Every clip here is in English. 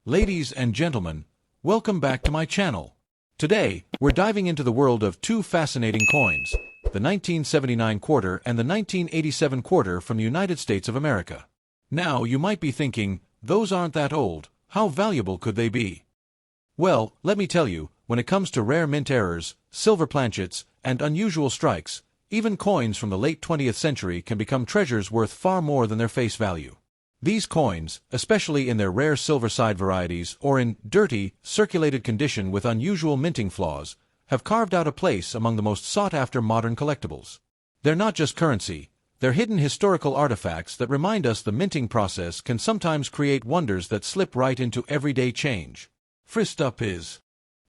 Ladies and gentlemen, welcome back to my channel. Today, we're diving into the world of two fascinating coins, the 1979 quarter and the 1987 quarter from the United States of America. Now, you might be thinking, those aren't that old, how valuable could they be? Well, let me tell you, when it comes to rare mint errors, silver planchets, and unusual strikes, even coins from the late 20th century can become treasures worth far more than their face value. These coins, especially in their rare silver side varieties or in dirty, circulated condition with unusual minting flaws, have carved out a place among the most sought-after modern collectibles. They're not just currency, they're hidden historical artifacts that remind us the minting process can sometimes create wonders that slip right into everyday change. First up is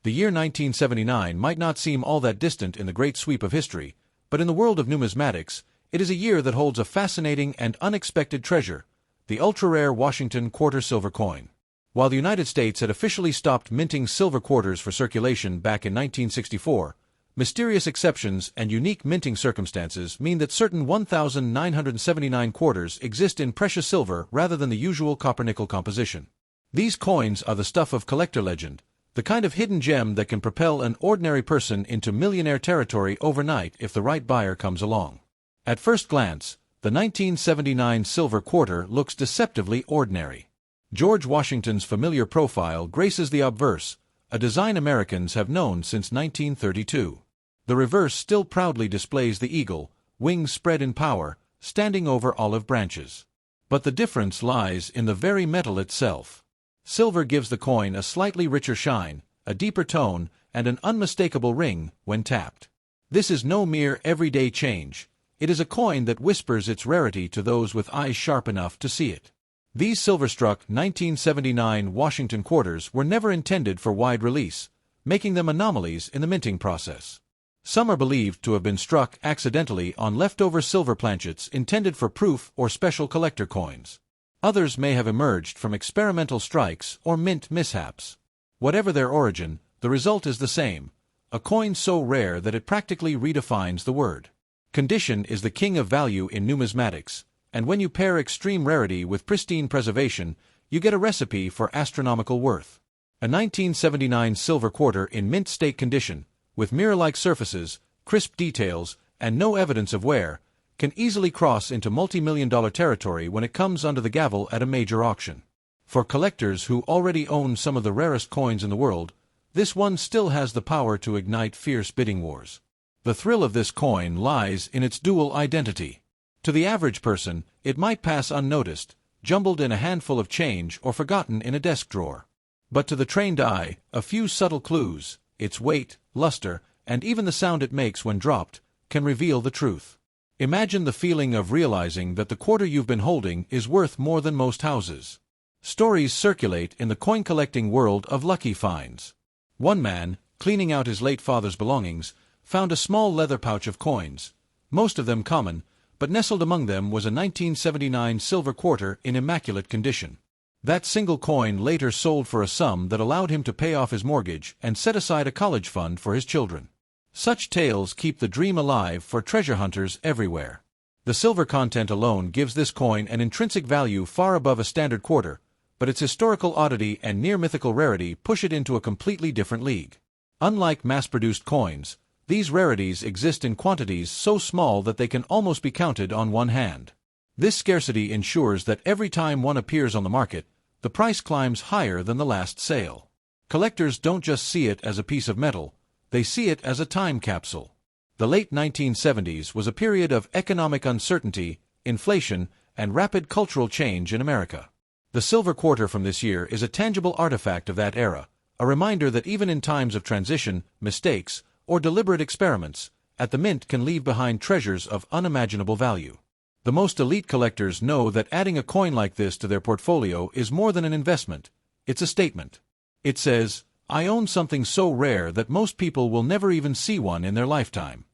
the year 1979 might not seem all that distant in the great sweep of history, but in the world of numismatics, it is a year that holds a fascinating and unexpected treasure, the ultra-rare Washington quarter silver coin. While the United States had officially stopped minting silver quarters for circulation back in 1964, mysterious exceptions and unique minting circumstances mean that certain 1,979 quarters exist in precious silver rather than the usual copper-nickel composition. These coins are the stuff of collector legend, the kind of hidden gem that can propel an ordinary person into millionaire territory overnight if the right buyer comes along. At first glance, the 1979 silver quarter looks deceptively ordinary. George Washington's familiar profile graces the obverse, a design Americans have known since 1932. The reverse still proudly displays the eagle, wings spread in power, standing over olive branches. But the difference lies in the very metal itself. Silver gives the coin a slightly richer shine, a deeper tone, and an unmistakable ring when tapped. This is no mere everyday change. It is a coin that whispers its rarity to those with eyes sharp enough to see it. These silver-struck 1979 Washington quarters were never intended for wide release, making them anomalies in the minting process. Some are believed to have been struck accidentally on leftover silver planchets intended for proof or special collector coins. Others may have emerged from experimental strikes or mint mishaps. Whatever their origin, the result is the same, a coin so rare that it practically redefines the word. Condition is the king of value in numismatics, and when you pair extreme rarity with pristine preservation, you get a recipe for astronomical worth. A 1979 silver quarter in mint state condition, with mirror-like surfaces, crisp details, and no evidence of wear, can easily cross into multi-million-dollar territory when it comes under the gavel at a major auction. For collectors who already own some of the rarest coins in the world, this one still has the power to ignite fierce bidding wars. The thrill of this coin lies in its dual identity. To the average person, it might pass unnoticed, jumbled in a handful of change or forgotten in a desk drawer. But to the trained eye, a few subtle clues, its weight, luster, and even the sound it makes when dropped, can reveal the truth. Imagine the feeling of realizing that the quarter you've been holding is worth more than most houses. Stories circulate in the coin-collecting world of lucky finds. One man, cleaning out his late father's belongings, found a small leather pouch of coins, most of them common, but nestled among them was a 1979 silver quarter in immaculate condition. That single coin later sold for a sum that allowed him to pay off his mortgage and set aside a college fund for his children. Such tales keep the dream alive for treasure hunters everywhere. The silver content alone gives this coin an intrinsic value far above a standard quarter, but its historical oddity and near-mythical rarity push it into a completely different league. Unlike mass-produced coins, these rarities exist in quantities so small that they can almost be counted on one hand. This scarcity ensures that every time one appears on the market, the price climbs higher than the last sale. Collectors don't just see it as a piece of metal, they see it as a time capsule. The late 1970s was a period of economic uncertainty, inflation, and rapid cultural change in America. The silver quarter from this year is a tangible artifact of that era, a reminder that even in times of transition, mistakes, or deliberate experiments, at the mint can leave behind treasures of unimaginable value. The most elite collectors know that adding a coin like this to their portfolio is more than an investment, it's a statement. It says, I own something so rare that most people will never even see one in their lifetime.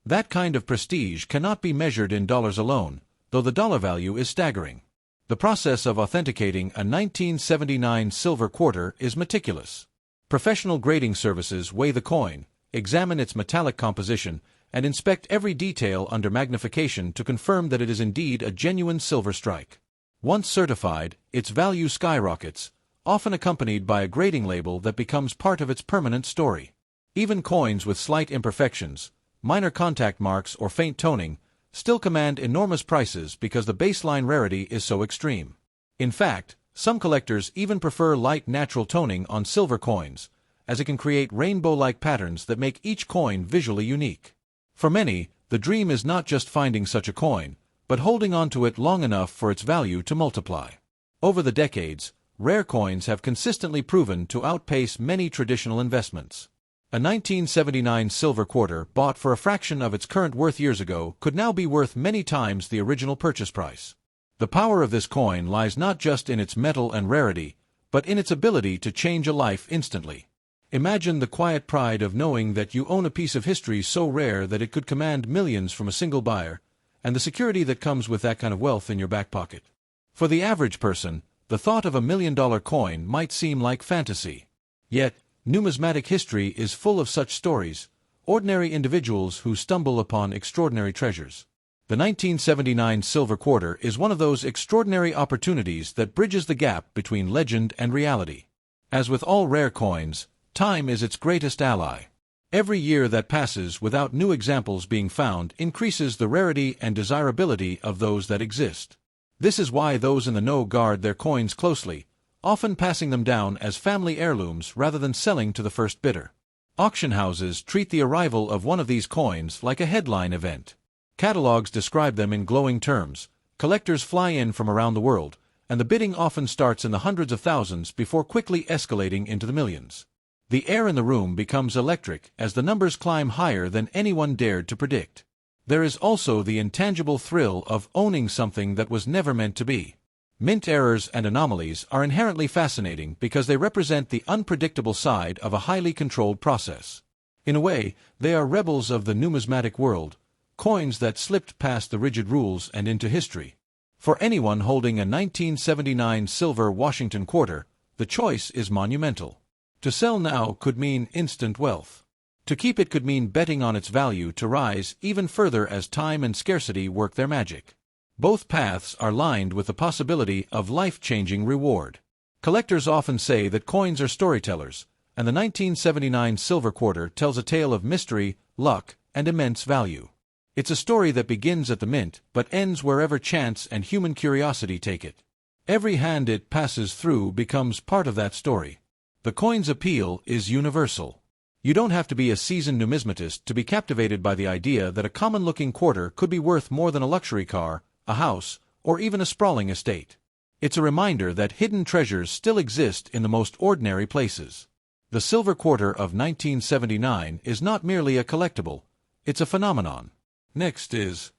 That kind of prestige cannot be measured in dollars alone, though the dollar value is staggering. The process of authenticating a 1979 silver quarter is meticulous. Professional grading services weigh the coin, examine its metallic composition, and inspect every detail under magnification to confirm that it is indeed a genuine silver strike. Once certified, its value skyrockets, often accompanied by a grading label that becomes part of its permanent story. Even coins with slight imperfections, minor contact marks or faint toning, still command enormous prices because the baseline rarity is so extreme. In fact, some collectors even prefer light natural toning on silver coins, as it can create rainbow-like patterns that make each coin visually unique. For many, the dream is not just finding such a coin, but holding on to it long enough for its value to multiply. Over the decades, rare coins have consistently proven to outpace many traditional investments. A 1979 silver quarter bought for a fraction of its current worth years ago could now be worth many times the original purchase price. The power of this coin lies not just in its metal and rarity, but in its ability to change a life instantly. Imagine the quiet pride of knowing that you own a piece of history so rare that it could command millions from a single buyer, and the security that comes with that kind of wealth in your back pocket. For the average person, the thought of $1 million coin might seem like fantasy. Yet, numismatic history is full of such stories, ordinary individuals who stumble upon extraordinary treasures. The 1979 silver quarter is one of those extraordinary opportunities that bridges the gap between legend and reality. As with all rare coins, time is its greatest ally. Every year that passes without new examples being found increases the rarity and desirability of those that exist. This is why those in the know guard their coins closely, often passing them down as family heirlooms rather than selling to the first bidder. Auction houses treat the arrival of one of these coins like a headline event. Catalogs describe them in glowing terms, collectors fly in from around the world, and the bidding often starts in the hundreds of thousands before quickly escalating into the millions. The air in the room becomes electric as the numbers climb higher than anyone dared to predict. There is also the intangible thrill of owning something that was never meant to be. Mint errors and anomalies are inherently fascinating because they represent the unpredictable side of a highly controlled process. In a way, they are rebels of the numismatic world, coins that slipped past the rigid rules and into history. For anyone holding a 1979 silver Washington quarter, the choice is monumental. To sell now could mean instant wealth. To keep it could mean betting on its value to rise even further as time and scarcity work their magic. Both paths are lined with the possibility of life-changing reward. Collectors often say that coins are storytellers, and the 1979 silver quarter tells a tale of mystery, luck, and immense value. It's a story that begins at the mint but ends wherever chance and human curiosity take it. Every hand it passes through becomes part of that story. The coin's appeal is universal. You don't have to be a seasoned numismatist to be captivated by the idea that a common-looking quarter could be worth more than a luxury car, a house, or even a sprawling estate. It's a reminder that hidden treasures still exist in the most ordinary places. The silver quarter of 1979 is not merely a collectible, it's a phenomenon. Next is,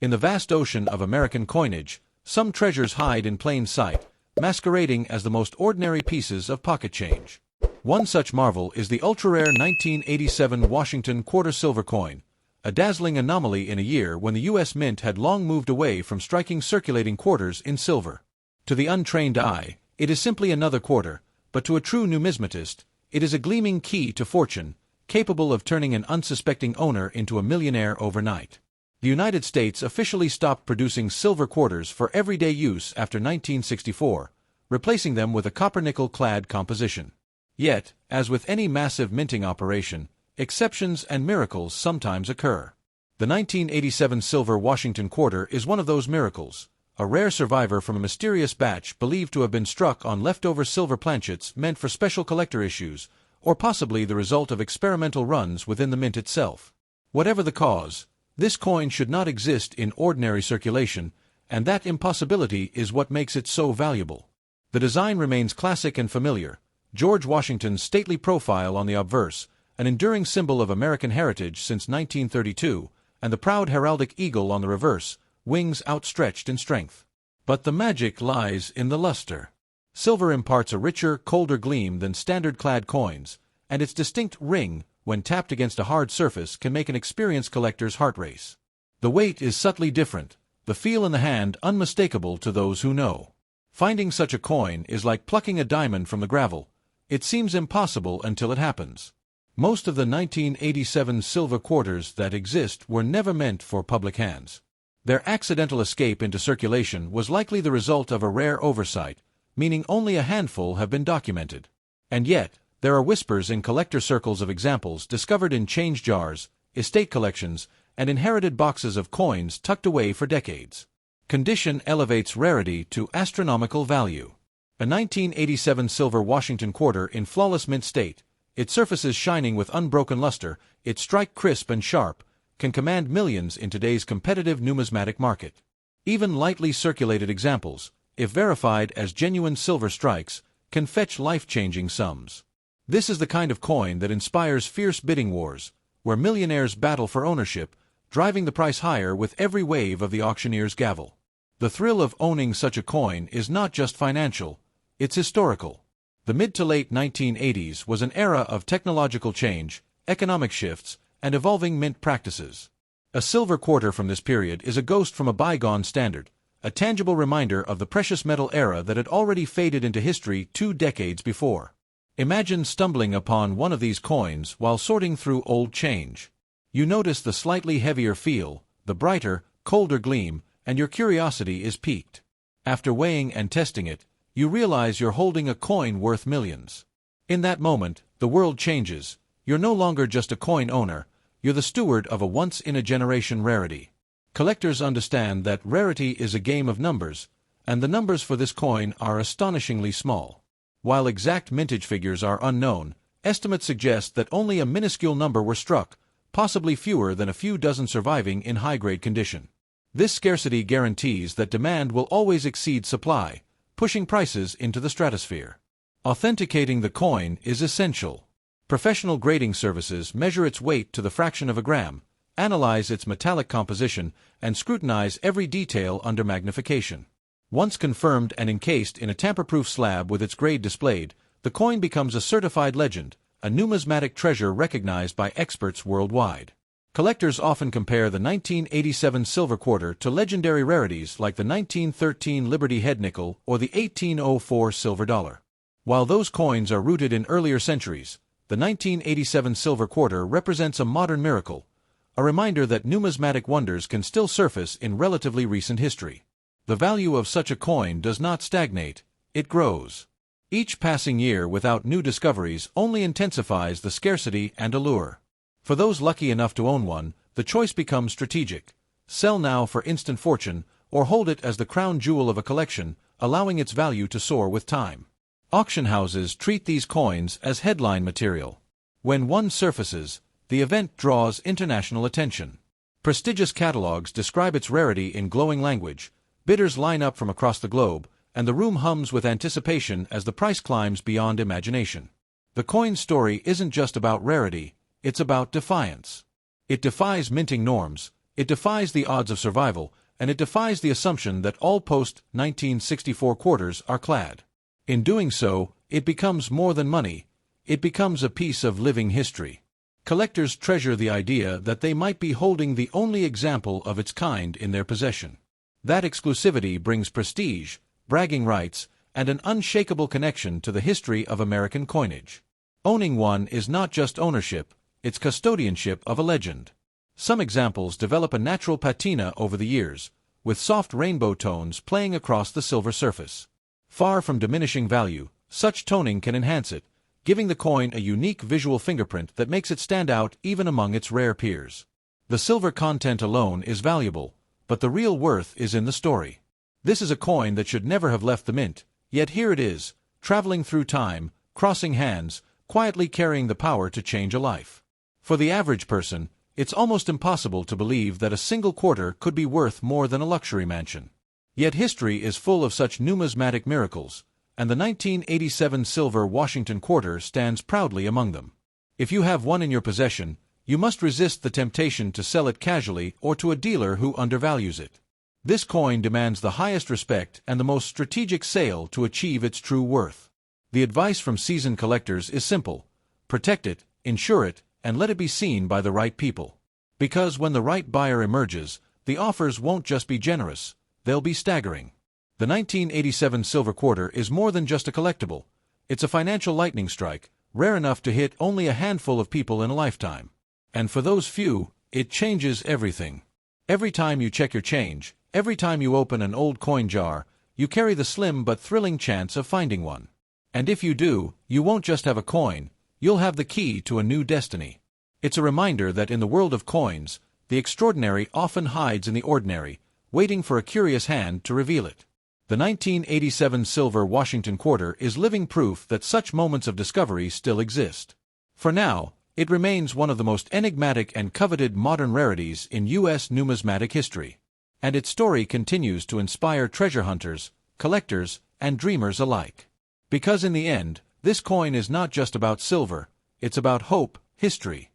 in the vast ocean of American coinage, some treasures hide in plain sight, masquerading as the most ordinary pieces of pocket change. One such marvel is the ultra-rare 1987 Washington quarter silver coin, a dazzling anomaly in a year when the U.S. Mint had long moved away from striking circulating quarters in silver. To the untrained eye, it is simply another quarter, but to a true numismatist, it is a gleaming key to fortune, capable of turning an unsuspecting owner into a millionaire overnight. The United States officially stopped producing silver quarters for everyday use after 1964, replacing them with a copper-nickel-clad composition. Yet, as with any massive minting operation, exceptions and miracles sometimes occur. The 1987 silver Washington quarter is one of those miracles, a rare survivor from a mysterious batch believed to have been struck on leftover silver planchets meant for special collector issues, or possibly the result of experimental runs within the mint itself. Whatever the cause, this coin should not exist in ordinary circulation, and that impossibility is what makes it so valuable. The design remains classic and familiar, George Washington's stately profile on the obverse, an enduring symbol of American heritage since 1932, and the proud heraldic eagle on the reverse, wings outstretched in strength. But the magic lies in the luster. Silver imparts a richer, colder gleam than standard-clad coins, and its distinct ring, when tapped against a hard surface, can make an experienced collector's heart race. The weight is subtly different, the feel in the hand unmistakable to those who know. Finding such a coin is like plucking a diamond from the gravel. It seems impossible until it happens. Most of the 1987 silver quarters that exist were never meant for public hands. Their accidental escape into circulation was likely the result of a rare oversight, meaning only a handful have been documented. And yet, there are whispers in collector circles of examples discovered in change jars, estate collections, and inherited boxes of coins tucked away for decades. Condition elevates rarity to astronomical value. A 1987 silver Washington quarter in flawless mint state, its surfaces shining with unbroken luster, its strike crisp and sharp, can command millions in today's competitive numismatic market. Even lightly circulated examples, if verified as genuine silver strikes, can fetch life-changing sums. This is the kind of coin that inspires fierce bidding wars, where millionaires battle for ownership, driving the price higher with every wave of the auctioneer's gavel. The thrill of owning such a coin is not just financial, it's historical. The mid to late 1980s was an era of technological change, economic shifts, and evolving mint practices. A silver quarter from this period is a ghost from a bygone standard, a tangible reminder of the precious metal era that had already faded into history 2 decades before. Imagine stumbling upon one of these coins while sorting through old change. You notice the slightly heavier feel, the brighter, colder gleam, and your curiosity is piqued. After weighing and testing it, you realize you're holding a coin worth millions. In that moment, the world changes. You're no longer just a coin owner, you're the steward of a once-in-a-generation rarity. Collectors understand that rarity is a game of numbers, and the numbers for this coin are astonishingly small. While exact mintage figures are unknown, estimates suggest that only a minuscule number were struck, possibly fewer than a few dozen surviving in high-grade condition. This scarcity guarantees that demand will always exceed supply, pushing prices into the stratosphere. Authenticating the coin is essential. Professional grading services measure its weight to the fraction of a gram, analyze its metallic composition, and scrutinize every detail under magnification. Once confirmed and encased in a tamper-proof slab with its grade displayed, the coin becomes a certified legend, a numismatic treasure recognized by experts worldwide. Collectors often compare the 1987 silver quarter to legendary rarities like the 1913 Liberty head nickel or the 1804 silver dollar. While those coins are rooted in earlier centuries, the 1987 silver quarter represents a modern miracle, a reminder that numismatic wonders can still surface in relatively recent history. The value of such a coin does not stagnate, it grows. Each passing year without new discoveries only intensifies the scarcity and allure. For those lucky enough to own one, the choice becomes strategic. Sell now for instant fortune, or hold it as the crown jewel of a collection, allowing its value to soar with time. Auction houses treat these coins as headline material. When one surfaces, the event draws international attention. Prestigious catalogs describe its rarity in glowing language, bidders line up from across the globe, and the room hums with anticipation as the price climbs beyond imagination. The coin's story isn't just about rarity, it's about defiance. It defies minting norms, it defies the odds of survival, and it defies the assumption that all post-1964 quarters are clad. In doing so, it becomes more than money, it becomes a piece of living history. Collectors treasure the idea that they might be holding the only example of its kind in their possession. That exclusivity brings prestige, bragging rights, and an unshakable connection to the history of American coinage. Owning one is not just ownership, it's custodianship of a legend. Some examples develop a natural patina over the years, with soft rainbow tones playing across the silver surface. Far from diminishing value, such toning can enhance it, giving the coin a unique visual fingerprint that makes it stand out even among its rare peers. The silver content alone is valuable, but the real worth is in the story. This is a coin that should never have left the mint, yet here it is, traveling through time, crossing hands, quietly carrying the power to change a life. For the average person, it's almost impossible to believe that a single quarter could be worth more than a luxury mansion. Yet history is full of such numismatic miracles, and the 1987 silver Washington quarter stands proudly among them. If you have one in your possession, you must resist the temptation to sell it casually or to a dealer who undervalues it. This coin demands the highest respect and the most strategic sale to achieve its true worth. The advice from seasoned collectors is simple: protect it, insure it, and let it be seen by the right people. Because when the right buyer emerges, the offers won't just be generous, they'll be staggering. The 1987 silver quarter is more than just a collectible. It's a financial lightning strike, rare enough to hit only a handful of people in a lifetime. And for those few, it changes everything. Every time you check your change, every time you open an old coin jar, you carry the slim but thrilling chance of finding one. And if you do, you won't just have a coin, you'll have the key to a new destiny. It's a reminder that in the world of coins, the extraordinary often hides in the ordinary, waiting for a curious hand to reveal it. The 1987 silver Washington quarter is living proof that such moments of discovery still exist. For now, it remains one of the most enigmatic and coveted modern rarities in U.S. numismatic history. And its story continues to inspire treasure hunters, collectors, and dreamers alike. Because in the end, this coin is not just about silver, it's about hope, history,